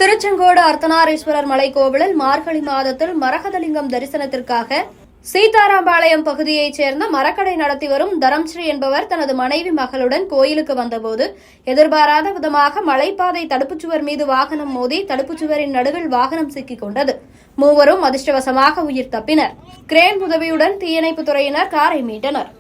திருச்செங்கோடு அர்த்தநாரீஸ்வரர் மலைக்கோவிலில் மார்கழி மாதத்தில் மரகதலிங்கம் தரிசனத்திற்காக சீதாராம்பாளையம் பகுதியைச் சேர்ந்த மரக்கடை நடத்தி வரும் தரம்ஸ்ரீ என்பவர் தனது மனைவி மகளுடன் கோயிலுக்கு வந்தபோது எதிர்பாராத விதமாக மலைப்பாதை தடுப்புச்சுவர் மீது வாகனம் மோதி தடுப்புச்சுவரின் நடுவில் வாகனம் சிக்கிக் கொண்டது. மூவரும் அதிர்ஷ்டவசமாக உயிர் தப்பினர். கிரேன் உதவியுடன் தீயணைப்புத் துறையினர் காரை மீட்டனர்.